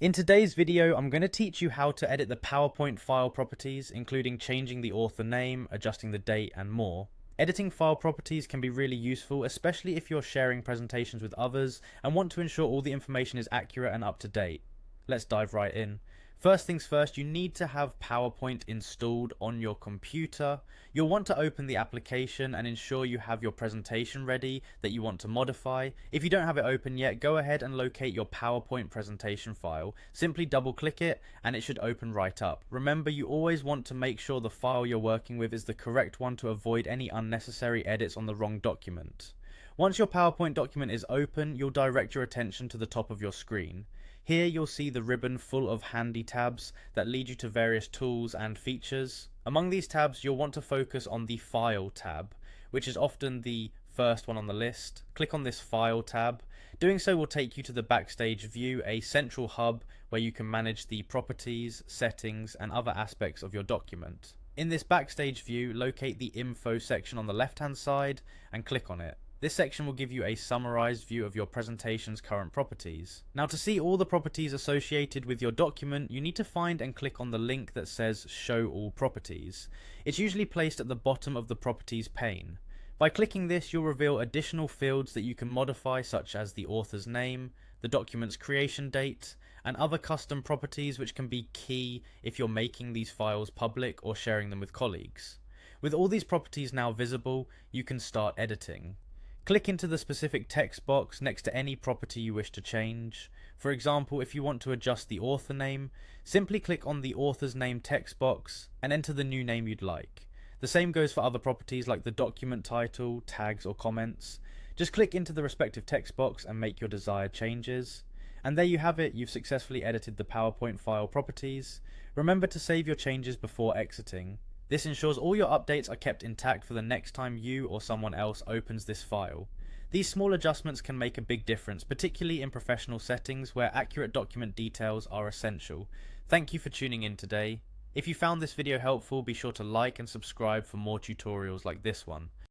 In today's video, I'm going to teach you how to edit the PowerPoint file properties, including changing the author name, adjusting the date, and more. Editing file properties can be really useful, especially if you're sharing presentations with others and want to ensure all the information is accurate and up to date. Let's dive right in. First things first, you need to have PowerPoint installed on your computer. You'll want to open the application and ensure you have your presentation ready that you want to modify. If you don't have it open yet, go ahead and locate your PowerPoint presentation file. Simply double click it and it should open right up. Remember, you always want to make sure the file you're working with is the correct one to avoid any unnecessary edits on the wrong document. Once your PowerPoint document is open, you'll direct your attention to the top of your screen. Here you'll see the ribbon full of handy tabs that lead you to various tools and features. Among these tabs, you'll want to focus on the File tab, which is often the first one on the list. Click on this File tab. Doing so will take you to the Backstage view, a central hub where you can manage the properties, settings, and other aspects of your document. In this Backstage view, locate the Info section on the left-hand side and click on it. This section will give you a summarized view of your presentation's current properties. Now, to see all the properties associated with your document, you need to find and click on the link that says Show All Properties. It's usually placed at the bottom of the Properties pane. By clicking this, you'll reveal additional fields that you can modify, such as the author's name, the document's creation date, and other custom properties which can be key if you're making these files public or sharing them with colleagues. With all these properties now visible, you can start editing. Click into the specific text box next to any property you wish to change. For example, if you want to adjust the author name, simply click on the author's name text box and enter the new name you'd like. The same goes for other properties like the document title, tags, or comments. Just click into the respective text box and make your desired changes. And there you have it, you've successfully edited the PowerPoint file properties. Remember to save your changes before exiting. This ensures all your updates are kept intact for the next time you or someone else opens this file. These small adjustments can make a big difference, particularly in professional settings where accurate document details are essential. Thank you for tuning in today. If you found this video helpful, be sure to like and subscribe for more tutorials like this one.